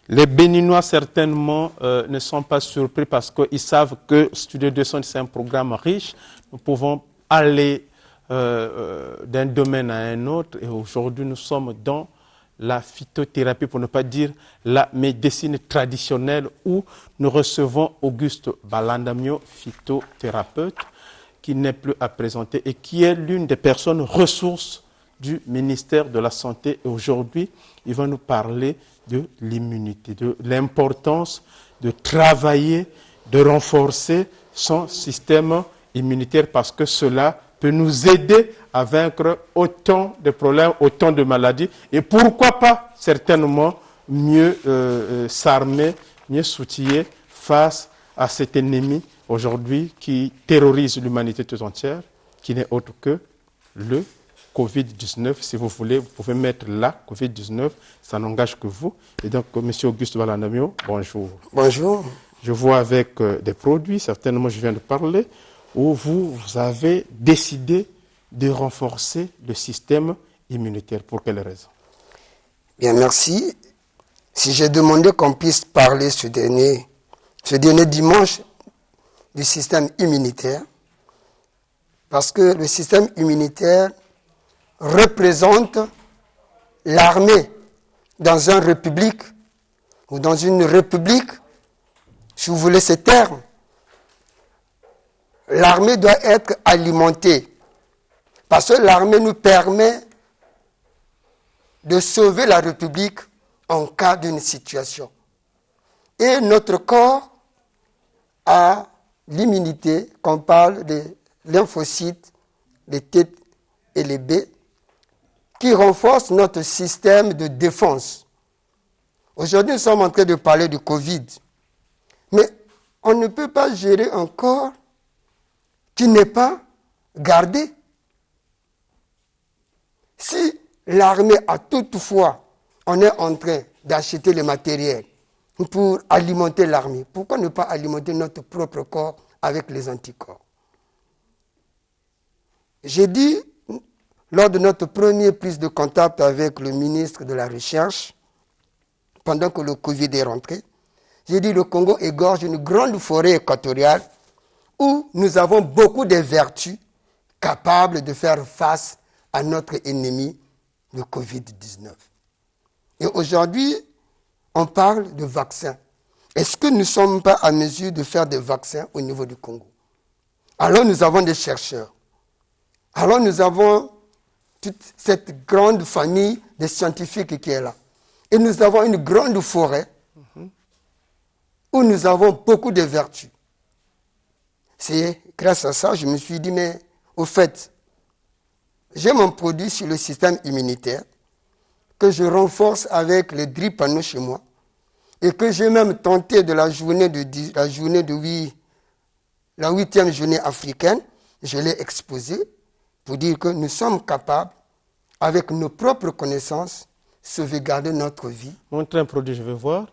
Les Béninois, certainement, ne sont pas surpris parce qu'ils savent que Studio 200, c'est un programme riche. Nous pouvons aller d'un domaine à un autre. Et aujourd'hui, nous sommes dans la phytothérapie, pour ne pas dire la médecine traditionnelle, où nous recevons Auguste Balandamio, phytothérapeute, qui n'est plus à présenter et qui est l'une des personnes ressources du ministère de la Santé. Et aujourd'hui, il va nous parler de l'immunité, de l'importance de travailler, de renforcer son système immunitaire parce que cela peut nous aider à vaincre autant de problèmes, autant de maladies et pourquoi pas certainement mieux s'armer, mieux s'outiller face à cet ennemi aujourd'hui qui terrorise l'humanité tout entière, qui n'est autre que le Covid-19, si vous voulez, vous pouvez mettre là, Covid-19, ça n'engage que vous. Et donc, M. Auguste Balandamio, bonjour. Bonjour. Je vois avec des produits, certainement je viens de parler, où vous avez décidé de renforcer le système immunitaire. Pour quelle raison? Bien, merci. Si j'ai demandé qu'on puisse parler ce dernier dimanche du système immunitaire, parce que le système immunitaire représente l'armée dans une république ou dans une république, si vous voulez ce terme. L'armée doit être alimentée parce que l'armée nous permet de sauver la république en cas d'une situation. Et notre corps a l'immunité, qu'on parle des lymphocytes, les T et les B, qui renforce notre système de défense. Aujourd'hui, nous sommes en train de parler du Covid. Mais on ne peut pas gérer un corps qui n'est pas gardé. Si l'armée, à toutefois, on est en train d'acheter le matériel pour alimenter l'armée, pourquoi ne pas alimenter notre propre corps avec les anticorps? J'ai dit, lors de notre première prise de contact avec le ministre de la Recherche, pendant que le Covid est rentré, j'ai dit le Congo égorge une grande forêt équatoriale où nous avons beaucoup de vertus capables de faire face à notre ennemi, le Covid-19. Et aujourd'hui, on parle de vaccins. Est-ce que nous ne sommes pas à mesure de faire des vaccins au niveau du Congo? Alors nous avons des chercheurs. Alors nous avons toute cette grande famille de scientifiques qui est là. Et nous avons une grande forêt où nous avons beaucoup de vertus. C'est grâce à ça que je me suis dit, mais au fait, j'ai mon produit sur le système immunitaire que je renforce avec le dripano chez moi et que j'ai même tenté de la 8e journée africaine, je l'ai exposé pour dire que nous sommes capables, avec nos propres connaissances, sauvegarder notre vie. Montrez un produit, je vais voir.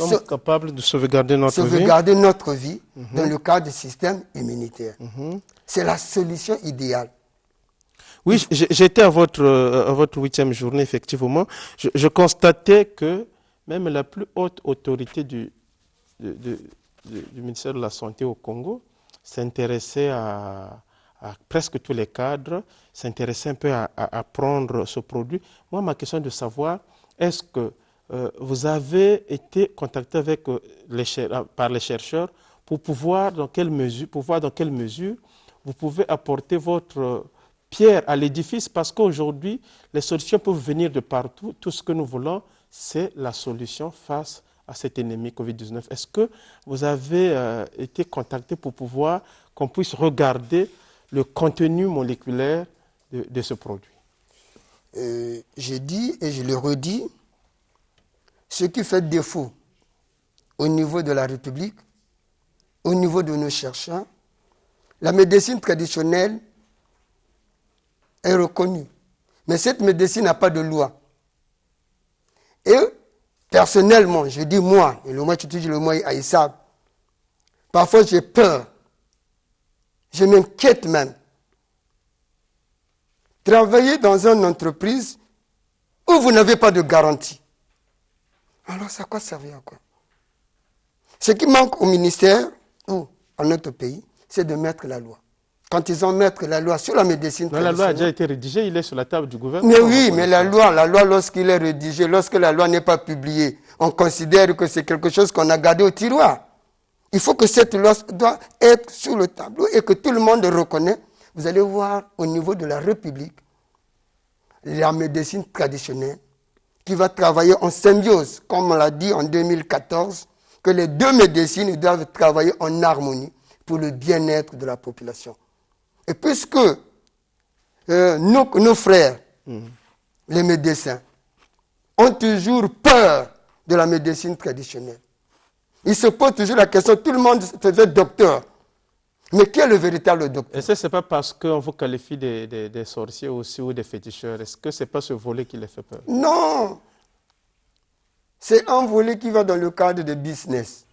Nous sommes capables de sauvegarder notre vie. Sauvegarder notre vie dans le cadre du système immunitaire. C'est la solution idéale. Oui, j'étais à votre 8e journée, effectivement. Je constatais que même la plus haute autorité du ministère de la Santé au Congo s'intéressait à presque tous les cadres, s'intéressait un peu à prendre ce produit. Moi, ma question est de savoir, est-ce que vous avez été contacté avec, par les chercheurs pour voir dans quelle mesure vous pouvez apporter votre pierre à l'édifice, parce qu'aujourd'hui, les solutions peuvent venir de partout. Tout ce que nous voulons, c'est la solution face à cet ennemi Covid-19. Est-ce que vous avez été contacté pour pouvoir qu'on puisse regarder le contenu moléculaire de ce produit? J'ai dit et je le redis, ce qui fait défaut au niveau de la République, au niveau de nos chercheurs, la médecine traditionnelle est reconnue. Mais cette médecine n'a pas de loi. Et personnellement, je dis moi, et le moi, tu dis le moi Aïssa, parfois j'ai peur. Je m'inquiète même. Travailler dans une entreprise où vous n'avez pas de garantie. Alors, ça quoi servir à quoi? Ce qui manque au ministère ou à notre pays, c'est de mettre la loi. Quand ils ont mettre la loi sur la médecine traditionnelle. La loi a déjà été rédigée, il est sur la table du gouvernement. Mais oui, mais la loi lorsqu'il est rédigé, lorsque la loi n'est pas publiée, on considère que c'est quelque chose qu'on a gardé au tiroir. Il faut que cette loi doit être sur le tableau et que tout le monde reconnaît. Vous allez voir au niveau de la République, la médecine traditionnelle qui va travailler en symbiose, comme on l'a dit en 2014, que les deux médecines doivent travailler en harmonie pour le bien-être de la population. Et puisque nos frères, les médecins, ont toujours peur de la médecine traditionnelle, ils se posent toujours la question, tout le monde se fait docteur. Mais qui est le véritable docteur? Est-ce que ce n'est pas parce qu'on vous qualifie des sorciers aussi ou des féticheurs? Est-ce que ce n'est pas ce volet qui les fait peur? Non. C'est un volet qui va dans le cadre de business.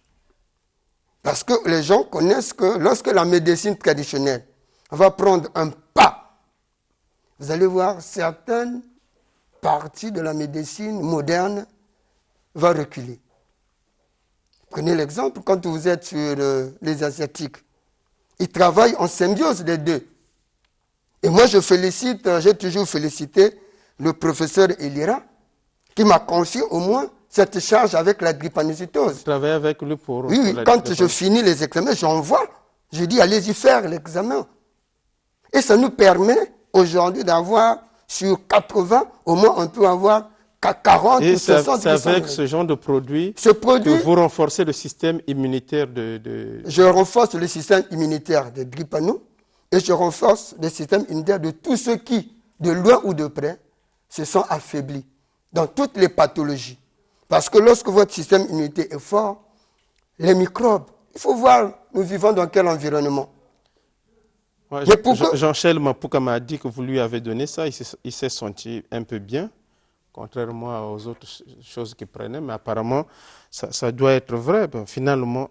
Parce que les gens connaissent que lorsque la médecine traditionnelle va prendre un pas, vous allez voir certaines parties de la médecine moderne va reculer. Prenez l'exemple, quand vous êtes sur les Asiatiques, ils travaillent en symbiose les deux. Et moi, j'ai toujours félicité le professeur Elira, qui m'a confié au moins cette charge avec la drépanocytose. Vous travaillez avec lui pour... Oui, quand je finis les examens, j'envoie. Je dis, allez-y faire l'examen. Et ça nous permet aujourd'hui d'avoir, sur 80, au moins on peut avoir 40 ou 60%. C'est avec ce genre de produit que vous renforcez le système immunitaire Je renforce le système immunitaire de Drépano et je renforce le système immunitaire de tous ceux qui, de loin ou de près, se sont affaiblis dans toutes les pathologies. Parce que lorsque votre système immunitaire est fort, les microbes, il faut voir, nous vivons dans quel environnement. Ouais, Jean-Charles Mapouka m'a dit que vous lui avez donné ça, il s'est senti un peu bien, contrairement aux autres choses qu'il prenait, mais apparemment, ça doit être vrai. Ben, finalement,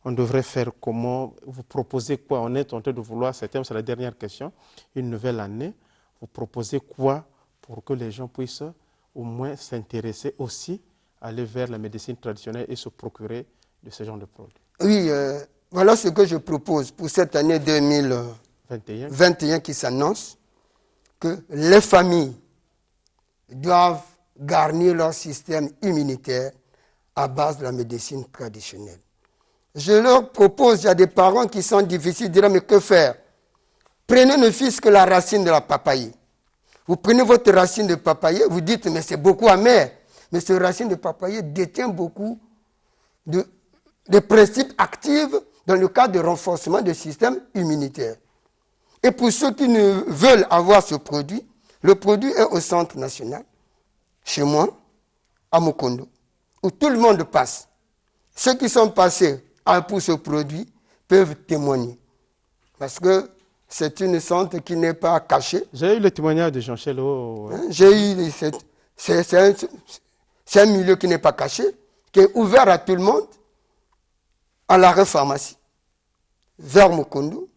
on devrait faire comment? Vous proposez quoi? On est tenté de vouloir, c'est la dernière question, une nouvelle année. Vous proposez quoi pour que les gens puissent au moins s'intéresser aussi, aller vers la médecine traditionnelle et se procurer de ce genre de produits? Oui, voilà ce que je propose pour cette année 2021 qui s'annonce, que les familles doivent garnir leur système immunitaire à base de la médecine traditionnelle. Je leur propose, il y a des parents qui sont difficiles, diront, mais que faire? Prenez ne fût-ce que la racine de la papaye. Vous prenez votre racine de papaye, vous dites, mais c'est beaucoup amer. Mais cette racine de papaye détient beaucoup de principes actifs dans le cadre de renforcement du système immunitaire. Et pour ceux qui ne veulent avoir ce produit, le produit est au Centre national, chez moi, à Mukondo, où tout le monde passe. Ceux qui sont passés pour ce produit peuvent témoigner. Parce que c'est une centre qui n'est pas cachée. J'ai eu le témoignage de Jean Chelot. J'ai eu... C'est un milieu qui n'est pas caché, qui est ouvert à tout le monde, à l'arrêt pharmacie, vers Mukondo.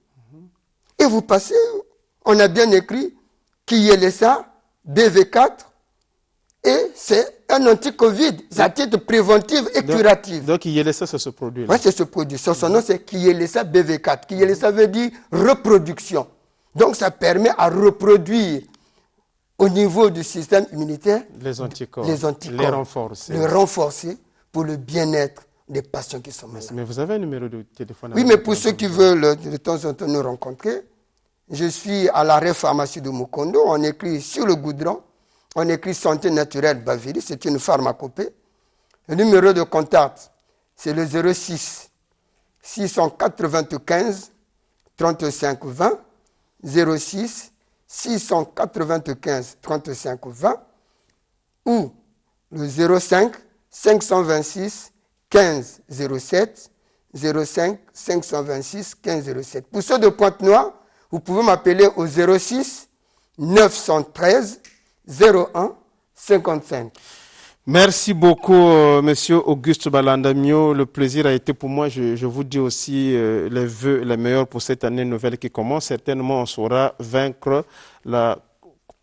Et vous passez, on a bien écrit Kiyelesa, BV4, et c'est un anti-Covid, c'est à titre préventif et curatif. Donc Kiyelesa, c'est ce produit-là? Oui, c'est ce produit. Son nom, c'est Kiyelesa BV4. Kiyelesa veut dire reproduction. Donc ça permet à reproduire au niveau du système immunitaire les anticorps, les renforcer pour le bien-être des patients qui sont malades. Mais vous avez un numéro de téléphone? Oui, mais pour ceux qui veulent de temps en temps nous rencontrer, je suis à l'arrêt pharmacie de Mukondo. On écrit sur le goudron, on écrit Santé naturelle Baviri, c'est une pharmacopée. Le numéro de contact, c'est le 06 695 35 20, 06 695 35 20, ou le 05 526 15 07, 05 526 15 07. Pour ceux de Pointe-Noire, vous pouvez m'appeler au 06 913 01 55. Merci beaucoup, Monsieur Auguste Balandamio. Le plaisir a été pour moi. Je vous dis aussi les vœux les meilleurs pour cette année nouvelle qui commence. Certainement, on saura vaincre la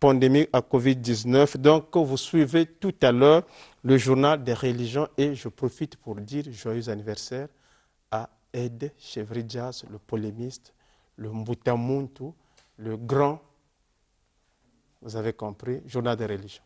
pandémie à Covid-19. Donc, vous suivez tout à l'heure le journal des religions et je profite pour dire joyeux anniversaire à Ed Chevridjas, le polémiste, le Mbutamuntu, le grand, vous avez compris, journal des religions.